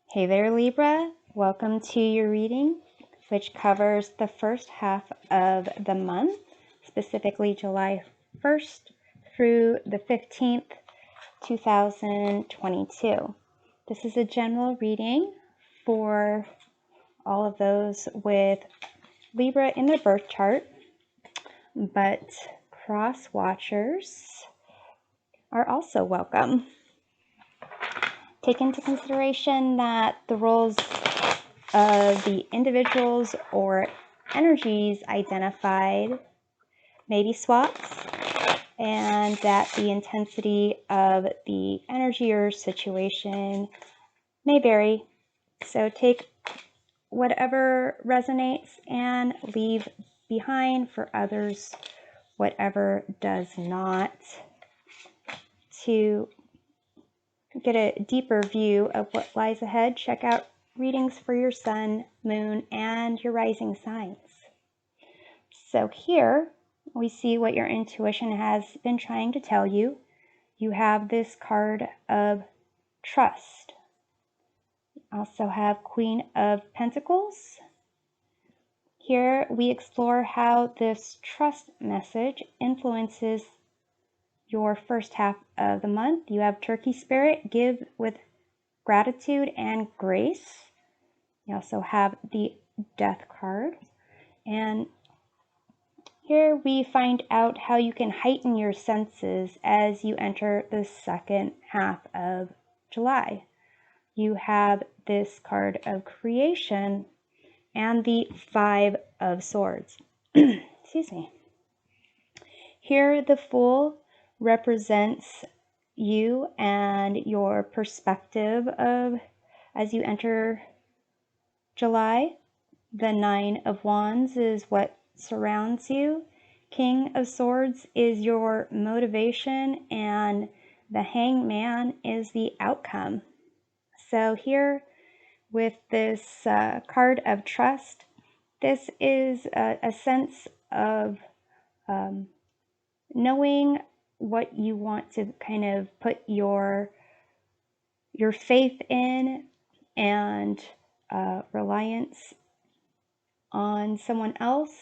Hey there, Libra. Welcome to your reading, which covers the first half of the month, specifically July 1st through the 15th, 2022. This is a general reading for all of those with Libra in their birth chart, but cross watchers are also welcome. Take into consideration that the roles of the individuals or energies identified may be swaps, and that the intensity of the energy or situation may vary. So take whatever resonates and leave behind for others whatever does not. To get a deeper view of what lies ahead, check out readings for your sun, moon, and your rising signs. So here we see what your intuition has been trying to tell you. You have this card of trust. You also have Queen of Pentacles. Here we explore how this trust message influences your first half of the month. You have Turkey Spirit, give with gratitude and grace. You also have the Death card. And here we find out how you can heighten your senses as you enter the second half of July. You have this card of creation and the Five of Swords. Excuse me. Here the Fool represents you and your perspective of as you enter July. The Nine of Wands is what surrounds you. King of Swords is your motivation, and the Hangman is the outcome. So here with this card of trust, this is a sense of knowing what you want to kind of put your faith in and reliance on someone else.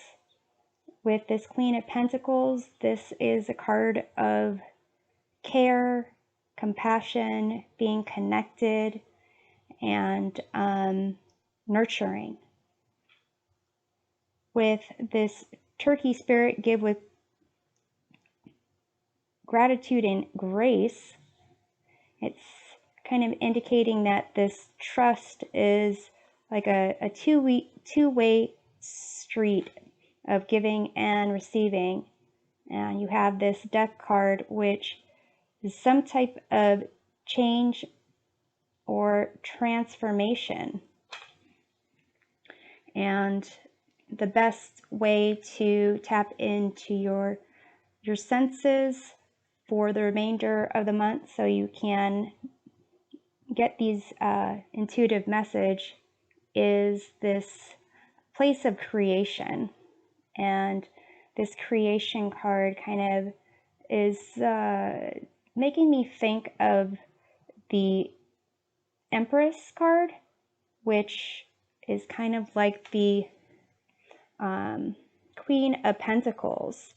With this Queen of Pentacles, this is a card of care, compassion, being connected, and nurturing. With this Turkey Spirit, give with gratitude and grace, it's kind of indicating that this trust is like a two-way street of giving and receiving. And you have this Death card, which is some type of change or transformation. And the best way to tap into your senses for the remainder of the month so you can get these intuitive message is this place of creation. And this creation card kind of is making me think of the Empress card, which is kind of like the Queen of Pentacles,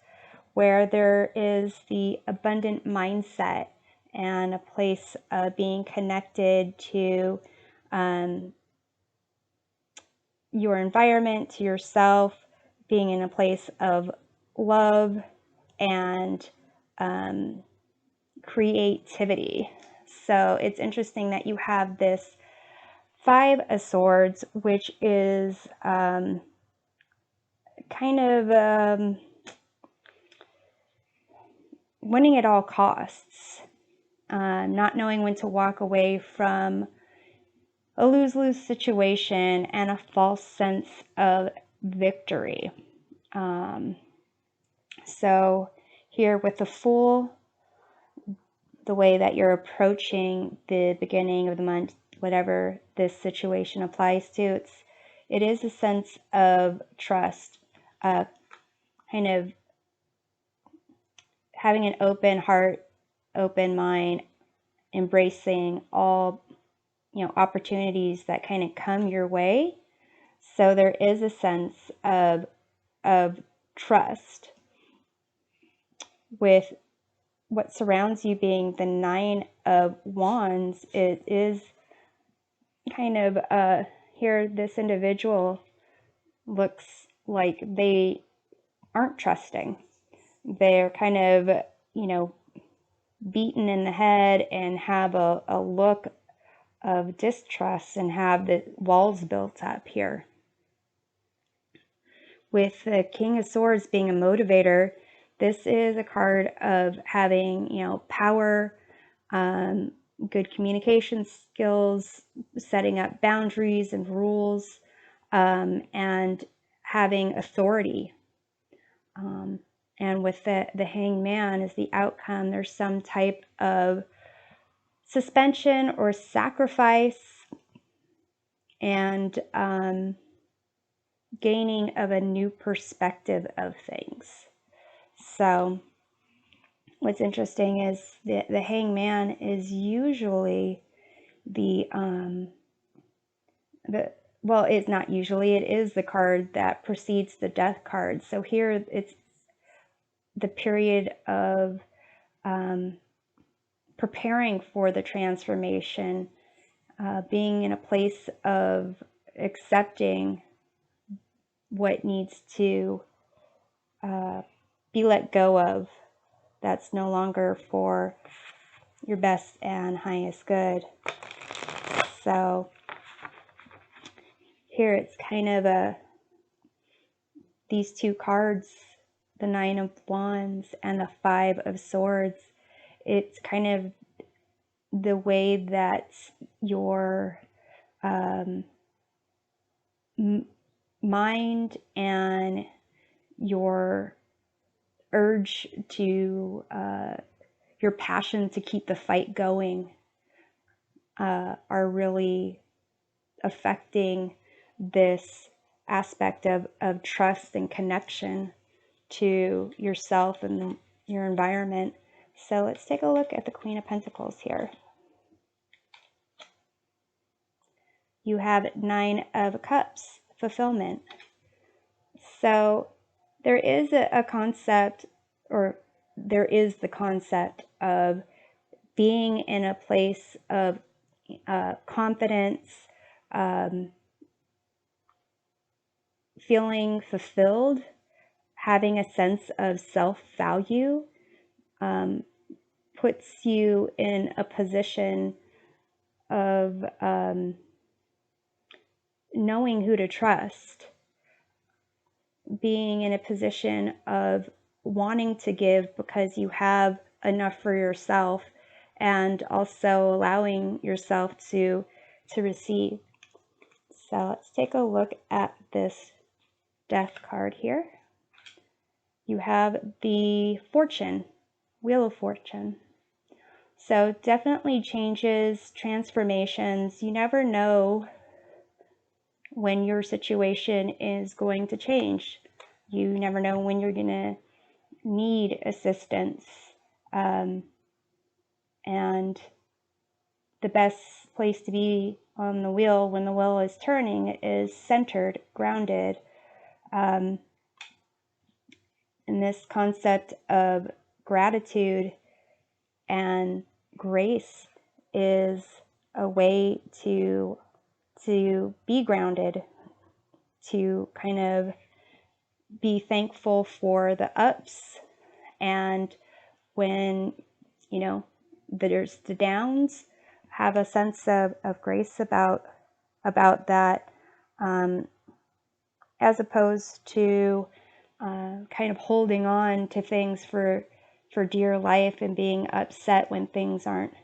where there is the abundant mindset and a place of being connected to your environment, to yourself, being in a place of love and creativity. So it's interesting that you have this Five of Swords, which is kind of winning at all costs, not knowing when to walk away from a lose-lose situation and a false sense of victory. So here with the Fool, the way that you're approaching the beginning of the month, whatever this situation applies to, it is a sense of trust, kind of having an open heart, open mind, embracing all, opportunities that kind of come your way. So there is a sense of trust with what surrounds you being the Nine of Wands. It is kind of here, this individual looks like they aren't trusting. They're kind of, beaten in the head and have a look of distrust and have the walls built up here. With the King of Swords being a motivator, this is a card of having, power, good communication skills, setting up boundaries and rules, and having authority. And with the Hanged Man as the outcome, there's some type of suspension or sacrifice and gaining of a new perspective of things. So what's interesting is the Hanged Man is usually well, it's not usually, it is the card that precedes the Death card. So here it's the period of preparing for the transformation, being in a place of accepting what needs to be let go of, that's no longer for your best and highest good. So here it's kind of these two cards, the Nine of Wands and the Five of Swords. It's kind of the way that your mind and your urge to, your passion to keep the fight going are really affecting this aspect of trust and connection to yourself and your environment. So let's take a look at the Queen of Pentacles here. You have Nine of Cups, fulfillment. So there is a concept, or there is the concept of being in a place of confidence, feeling fulfilled, having a sense of self-value, puts you in a position of knowing who to trust, being in a position of wanting to give because you have enough for yourself, and also allowing yourself to receive. So let's take a look at this Death card here. You have the Fortune, Wheel of Fortune. So definitely changes, transformations. You never know when your situation is going to change. You never know when you're going to need assistance. And the best place to be on the wheel when the wheel is turning is centered, grounded. And this concept of gratitude and grace is a way to be grounded, to kind of be thankful for the ups, and when there's the downs, have a sense of grace about that, as opposed to kind of holding on to things for dear life and being upset when things aren't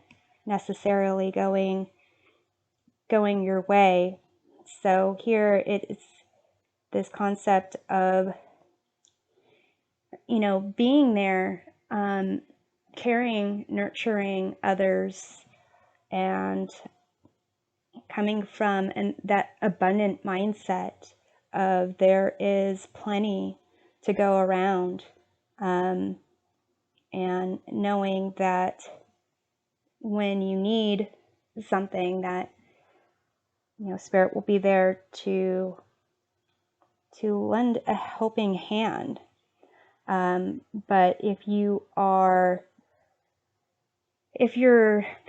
necessarily going your way. So here it's this concept of being there, caring, nurturing others, and coming from that abundant mindset of there is plenty to go around, and knowing that when you need something, that Spirit will be there to lend a helping hand. But if you're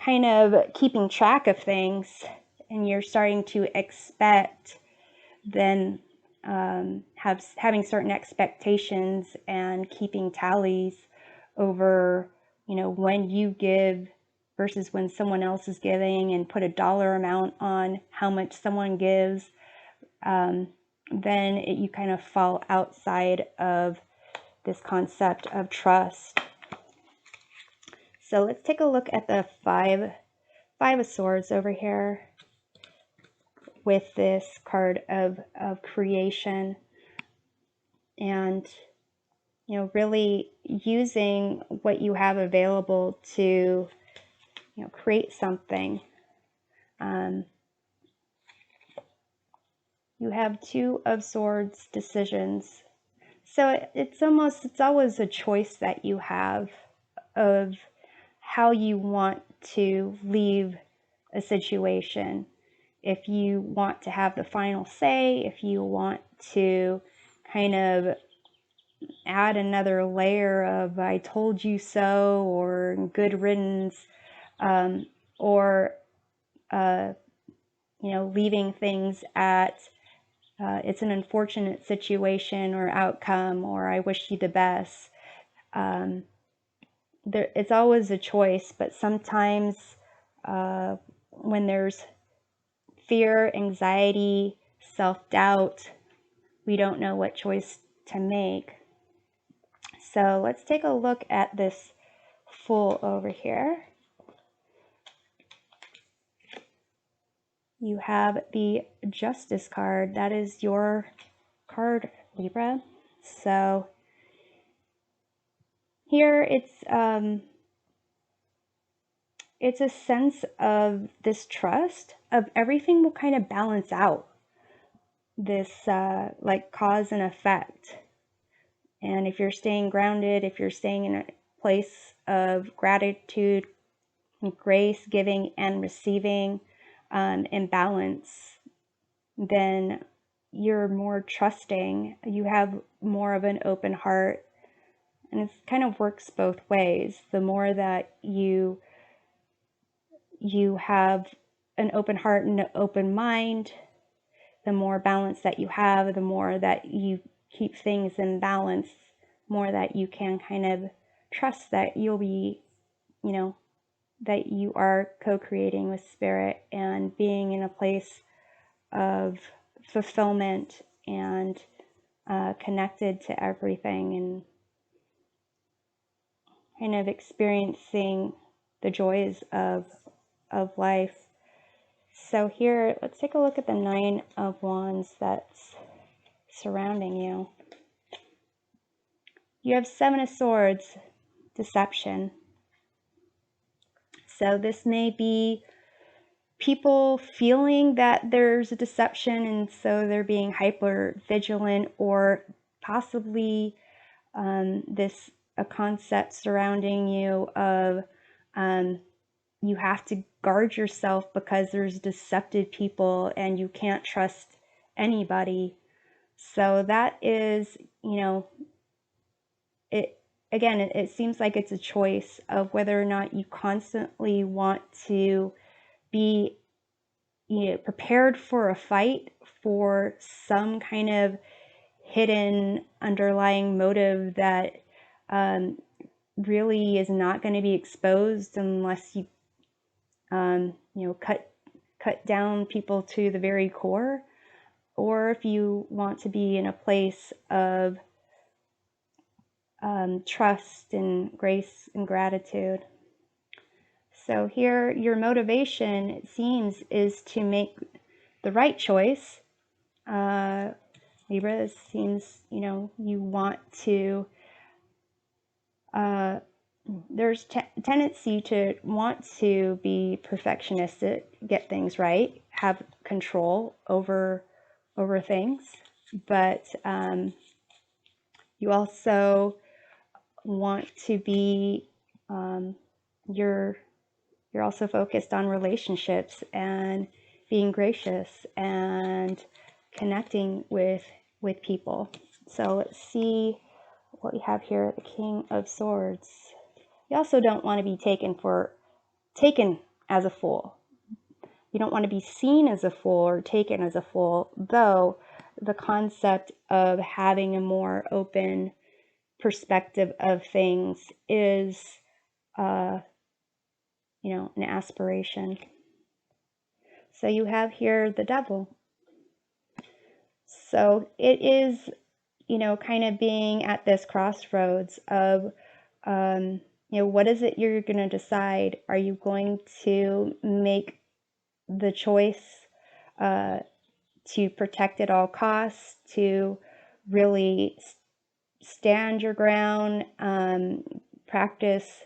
kind of keeping track of things and you're starting to expect, then having certain expectations and keeping tallies over, when you give versus when someone else is giving, and put a dollar amount on how much someone gives, then you kind of fall outside of this concept of trust. So let's take a look at the Five of Swords over here with this card of creation, and really using what you have available to create something. You have Two of Swords, decisions. So it's always a choice that you have of how you want to leave a situation. If you want to have the final say, if you want to kind of add another layer of I told you so, or good riddance, or leaving things at it's an unfortunate situation or outcome, or I wish you the best. It's always a choice, but sometimes when there's fear, anxiety, self-doubt, we don't know what choice to make. So let's take a look at this Fool over here. You have the Justice card. That is your card, Libra. So here it's a sense of this trust of everything will kind of balance out, this like cause and effect. And if you're staying grounded, if you're staying in a place of gratitude, grace, giving and receiving, in balance, then you're more trusting, you have more of an open heart, and it kind of works both ways. The more that you have an open heart and an open mind, the more balance that you have, the more that you keep things in balance, more that you can kind of trust that you'll be, that you are co-creating with Spirit and being in a place of fulfillment and connected to everything, and kind of experiencing the joys of life. So here, let's take a look at the Nine of Wands that's surrounding you. You have Seven of Swords, deception. So this may be people feeling that there's a deception, and so they're being hyper vigilant, or possibly a concept surrounding you of you have to guard yourself because there's deceptive people and you can't trust anybody. So that is, it seems like it's a choice of whether or not you constantly want to be prepared for a fight for some kind of hidden underlying motive that really is not going to be exposed unless you cut down people to the very core, or if you want to be in a place of trust and grace and gratitude. So here, your motivation, it seems, is to make the right choice. Libra, it seems, you want to, there's tendency to want to be perfectionistic, get things right, have control over things, but you also want to be, you're also focused on relationships, and being gracious and connecting with people. So let's see what we have here, the King of Swords. You also don't want to be taken as a fool. You don't want to be seen as a fool or taken as a fool, though the concept of having a more open perspective of things is, an aspiration. So you have here the Devil. So it is, kind of being at this crossroads of, what is it you're going to decide? Are you going to make the choice to protect at all costs, to really stand your ground, practice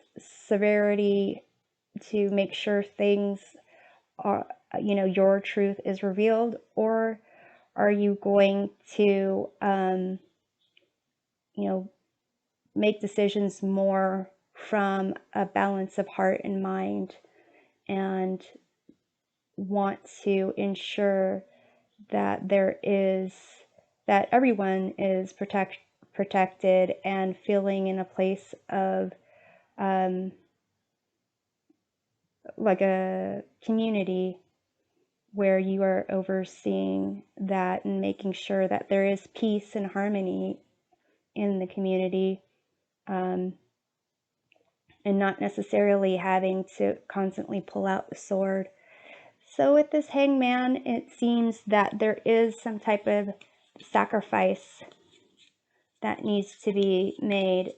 severity to make sure things are, your truth is revealed? Or are you going to, make decisions more from a balance of heart and mind, and want to ensure that that everyone is protected and feeling in a place of like a community where you are overseeing that and making sure that there is peace and harmony in the community, and not necessarily having to constantly pull out the sword. So with this Hangman, it seems that there is some type of sacrifice that needs to be made,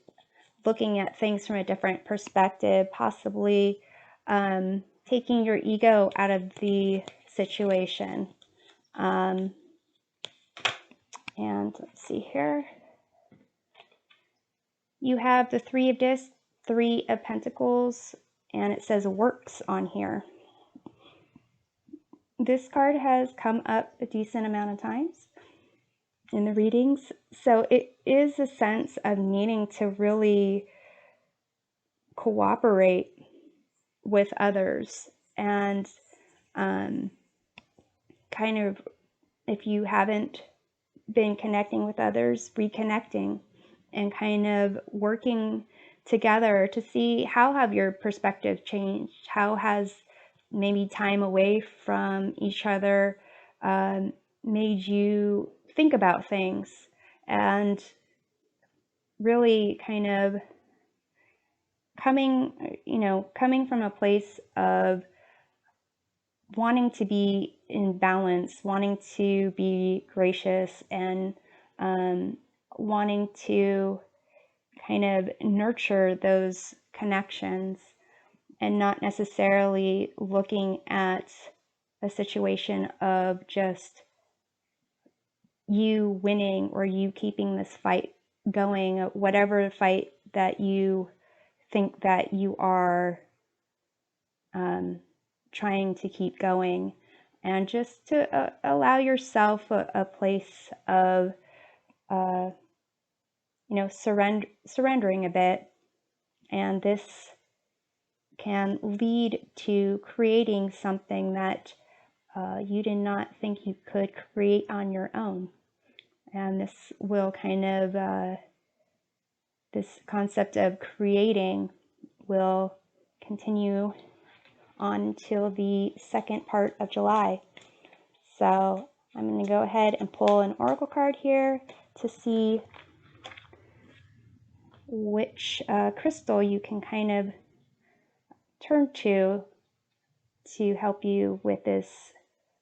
looking at things from a different perspective, possibly taking your ego out of the situation. And let's see here. You have the Three of Discs, Three of Pentacles, and it says works on here. This card has come up a decent amount of times in the readings. So it is a sense of needing to really cooperate with others, and kind of, if you haven't been connecting with others, reconnecting and kind of working together to see how have your perspective changed, how has maybe time away from each other made you think about things, and really kind of coming from a place of wanting to be in balance, wanting to be gracious, and wanting to kind of nurture those connections, and not necessarily looking at a situation of just you winning or you keeping this fight going, whatever fight that you think that you are trying to keep going, and just to allow yourself a place of surrendering a bit. And this can lead to creating something that you did not think you could create on your own. And this will kind of this concept of creating will continue on until the second part of July. So I'm going to go ahead and pull an oracle card here to see which crystal you can kind of turn to help you with this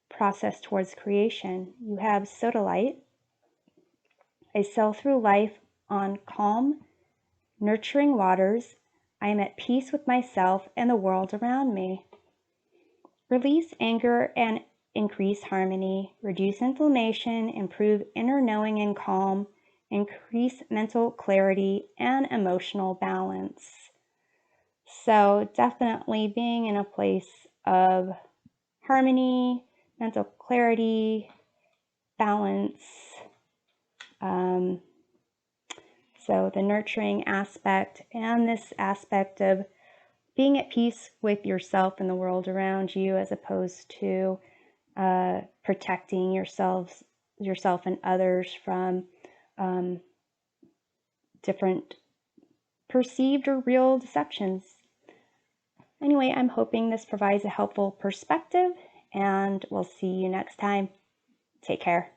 process towards creation. You have sodalite. I sail through life on calm, nurturing waters. I am at peace with myself and the world around me. Release anger and increase harmony. Reduce inflammation, improve inner knowing and calm, increase mental clarity and emotional balance. So definitely being in a place of harmony, mental clarity, balance. So the nurturing aspect, and this aspect of being at peace with yourself and the world around you, as opposed to protecting yourself and others from different perceived or real deceptions. Anyway, I'm hoping this provides a helpful perspective, and we'll see you next time. Take care.